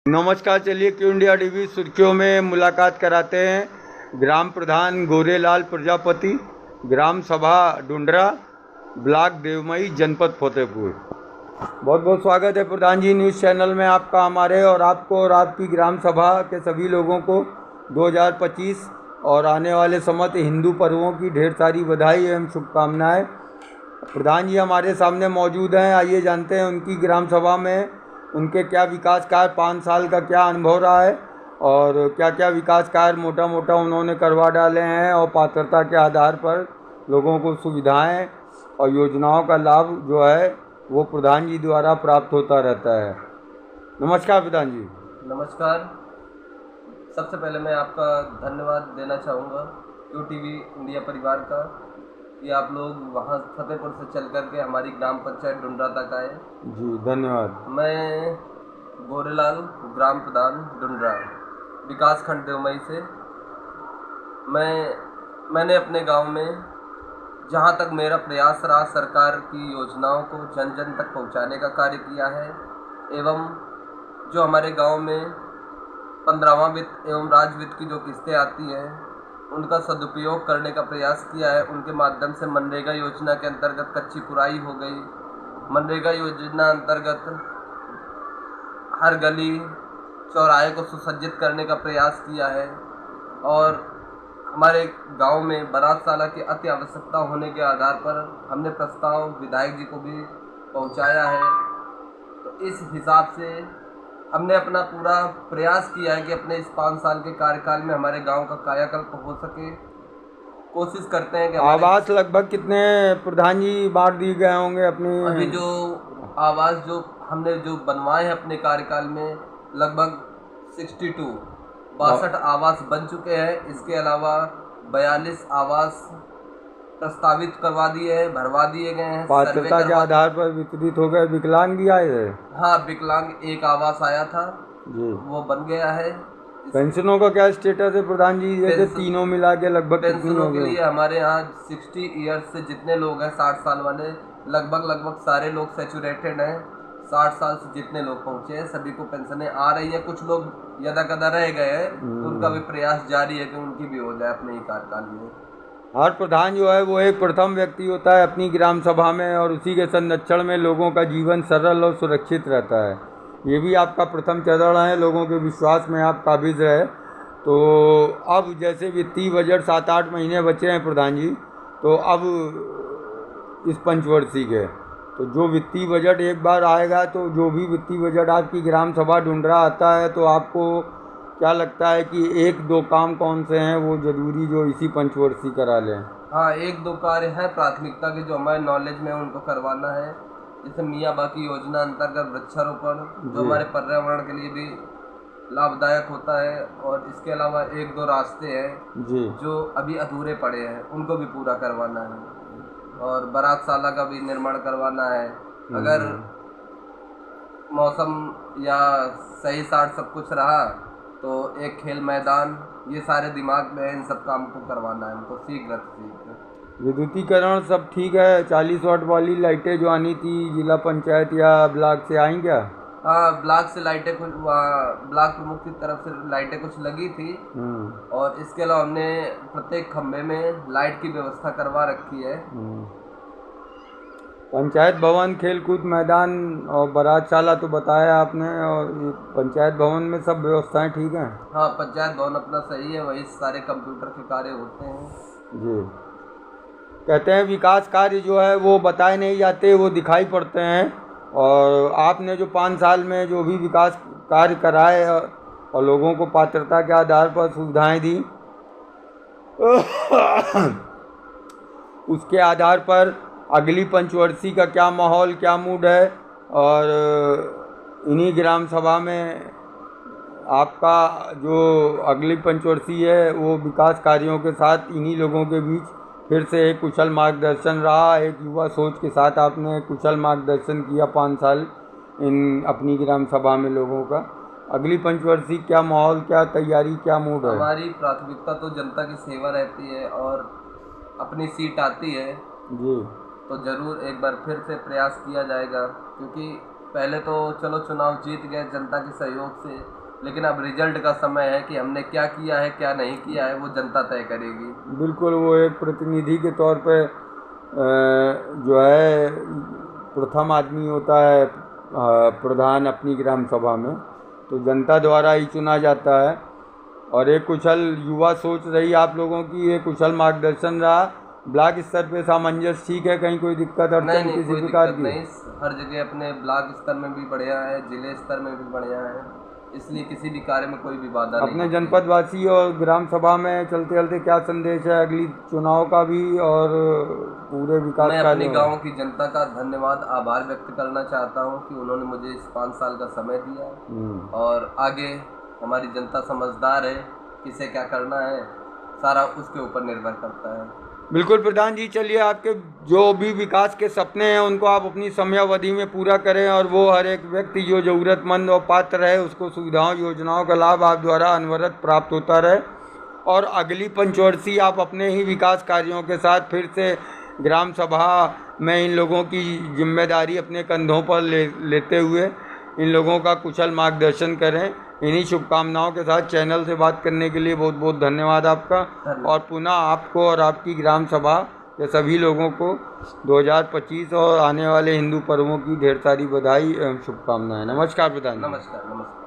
नमस्कार। चलिए Q India TV सुर्खियों में मुलाकात कराते हैं ग्राम प्रधान गोरेलाल प्रजापति, ग्राम सभा डुंडरा, ब्लॉक देवमई, जनपद फतेहपुर। बहुत बहुत स्वागत है प्रधान जी न्यूज़ चैनल में आपका, हमारे और आपको और आपकी ग्राम सभा के सभी लोगों को 2025 और आने वाले समस्त हिंदू पर्वों की ढेर सारी बधाई एवं शुभकामनाएं। प्रधान जी हमारे सामने मौजूद हैं, आइए जानते हैं उनकी ग्राम सभा में उनके क्या विकास कार्य, 5 साल का क्या अनुभव रहा है और क्या क्या विकास कार्य मोटा मोटा उन्होंने करवा डाले हैं और पात्रता के आधार पर लोगों को सुविधाएं और योजनाओं का लाभ जो है वो प्रधान जी द्वारा प्राप्त होता रहता है। नमस्कार प्रधान जी। नमस्कार। सबसे पहले मैं आपका धन्यवाद देना चाहूँगा क्यू टीवी इंडिया परिवार का कि आप लोग वहाँ फतेहपुर से चल कर के हमारी ग्राम पंचायत डुंडरा तक आए। जी धन्यवाद। मैं गोरेलाल, ग्राम प्रधान डुंडरा, विकास खंड देवमई से। मैंने अपने गांव में जहां तक मेरा प्रयास रहा सरकार की योजनाओं को जन जन तक पहुंचाने का कार्य किया है एवं जो हमारे गांव में 15वां वित्त एवं राज्य वित्त की जो किस्तें आती हैं उनका सदुपयोग करने का प्रयास किया है। उनके माध्यम से मनरेगा योजना के अंतर्गत कच्ची पुराई हो गई। मनरेगा योजना अंतर्गत हर गली चौराहे को सुसज्जित करने का प्रयास किया है और हमारे गांव में बारातशाला की अति आवश्यकता होने के आधार पर हमने प्रस्ताव विधायक जी को भी पहुंचाया है। तो इस हिसाब से हमने अपना पूरा प्रयास किया है कि अपने इस 5 साल के कार्यकाल में हमारे गांव का कायाकल्प हो सके। कोशिश करते हैं कि आवास लगभग कितने प्रधान जी बांट दिए गए होंगे अपने? अभी जो आवास जो हमने जो बनवाए हैं अपने कार्यकाल में लगभग 62 आवास बन चुके हैं। इसके अलावा 42 आवास प्रस्तावित करवा दिए हैं, भरवा दिए गए हैं। पात्रता के आधार पर वितरित हो गए। विकलांग भी आए थे? हाँ, विकलांग एक आवास आया था जी, वो बन गया है। पेंशनों का क्या स्टेटस है प्रधान जी? जैसे तीनों मिला के लगभग पेंशनों के लिए हमारे यहाँ 60 ईयर्स से जितने लोग हैं, 60 साल वाले लगभग सारे लोग सैचुरेटेड हैं। 60 साल से जितने लोग पहुँचे हैं सभी को पेंशनें आ रही है। कुछ लोग यदा कदा रह गए हैं तो उनका भी प्रयास जारी है कि उनकी भी हो जाए अपने ही कार्यकाल में। हर प्रधान जो है वो एक प्रथम व्यक्ति होता है अपनी ग्राम सभा में और उसी के संरक्षण में लोगों का जीवन सरल और सुरक्षित रहता है। ये भी आपका प्रथम चरण है, लोगों के विश्वास में आप काबिज रहे। तो अब जैसे वित्तीय बजट 7-8 महीने बचे हैं प्रधान जी, तो अब इस पंचवर्षीय के तो जो वित्तीय बजट एक बार आएगा तो जो भी वित्तीय बजट आपकी ग्राम सभा डुंडरा आता है तो आपको क्या लगता है कि 1-2 काम कौन से हैं वो जरूरी जो इसी पंचवर्षीय करा लें? हाँ, 1-2 कार्य हैं प्राथमिकता के जो हमारे नॉलेज में उनको करवाना है। जैसे मियाँ बाकी योजना अंतर्गत वृक्षारोपण जो हमारे पर्यावरण के लिए भी लाभदायक होता है और इसके अलावा 1-2 रास्ते हैं जी जो अभी अधूरे पड़े हैं उनको भी पूरा करवाना है और बारातशाला का भी निर्माण करवाना है। अगर मौसम या सही साथ सब कुछ रहा तो एक खेल मैदान, ये सारे दिमाग में इन सब काम को करवाना है हमको शीघ्र। विद्युतीकरण सब ठीक है? 40 वाट वाली लाइटें जो आनी थी जिला पंचायत या ब्लॉक से आई क्या? हाँ, ब्लॉक से लाइटें कुछ ब्लॉक प्रमुख की तरफ से लाइटें कुछ लगी थी और इसके अलावा हमने प्रत्येक खंभे में लाइट की व्यवस्था करवा रखी है। पंचायत भवन, खेलकूद मैदान और बारातशाला तो बताया आपने, और पंचायत भवन में सब व्यवस्थाएं ठीक हैं? हाँ, पंचायत भवन अपना सही है, वही सारे कंप्यूटर के कार्य होते हैं जी। कहते हैं विकास कार्य जो है वो बताए नहीं जाते, वो दिखाई पड़ते हैं। और आपने जो 5 साल में जो भी विकास कार्य कराए और लोगों को पात्रता के आधार पर सुविधाएं दी उसके आधार पर अगली पंचवर्षीय का क्या माहौल, क्या मूड है और इन्हीं ग्राम सभा में आपका जो अगली पंचवर्षीय है वो विकास कार्यों के साथ इन्हीं लोगों के बीच फिर से एक कुशल मार्गदर्शन रहा। एक युवा सोच के साथ आपने कुशल मार्गदर्शन किया 5 साल इन अपनी ग्राम सभा में लोगों का। अगली पंचवर्षीय क्या माहौल, क्या तैयारी, क्या मूड है? हमारी प्राथमिकता तो जनता की सेवा रहती है और अपनी सीट आती है जी तो ज़रूर एक बार फिर से प्रयास किया जाएगा, क्योंकि पहले तो चलो चुनाव जीत गए जनता के सहयोग से, लेकिन अब रिजल्ट का समय है कि हमने क्या किया है क्या नहीं किया है वो जनता तय करेगी। बिल्कुल, वो एक प्रतिनिधि के तौर पे जो है प्रथम आदमी होता है प्रधान अपनी ग्राम सभा में, तो जनता द्वारा ही चुना जाता है। और एक कुशल युवा सोच रही आप लोगों की, ये कुशल मार्गदर्शन रहा। ब्लॉक स्तर पे सामंजस्य ठीक है, कहीं कोई दिक्कत नहीं अड़चन नहीं किसी कोई प्रकार दिक्कत की? नहीं, हर जगह अपने ब्लॉक स्तर में भी बढ़िया है, जिले स्तर में भी बढ़िया है, इसलिए किसी भी कार्य में कोई भी बाधा नहीं अपने होती। जनपद वासी और ग्राम सभा में चलते चलते क्या संदेश है अगली चुनाव का भी और पूरे विकास मैं अपने कार्यों गांव की जनता का धन्यवाद आभार व्यक्त करना चाहता हूं कि उन्होंने मुझे इस 5 साल का समय दिया और आगे हमारी जनता समझदार है, किसे क्या करना है सारा उसके ऊपर निर्भर करता है। बिल्कुल प्रधान जी, चलिए आपके जो भी विकास के सपने हैं उनको आप अपनी समयावधि में पूरा करें और वो हर एक व्यक्ति जो ज़रूरतमंद और पात्र है उसको सुविधाओं योजनाओं का लाभ आप द्वारा अनवरत प्राप्त होता रहे। और अगली पंचवर्षीय आप अपने ही विकास कार्यों के साथ फिर से ग्राम सभा में इन लोगों की जिम्मेदारी अपने कंधों पर लेते हुए इन लोगों का कुशल मार्गदर्शन करें। इन्हीं शुभकामनाओं के साथ चैनल से बात करने के लिए बहुत बहुत धन्यवाद आपका। और पुनः आपको और आपकी ग्राम सभा के सभी लोगों को 2025 और आने वाले हिंदू पर्वों की ढेर सारी बधाई एवं शुभकामनाएं। नमस्कार प्रधान जी। नमस्कार नमस्कार।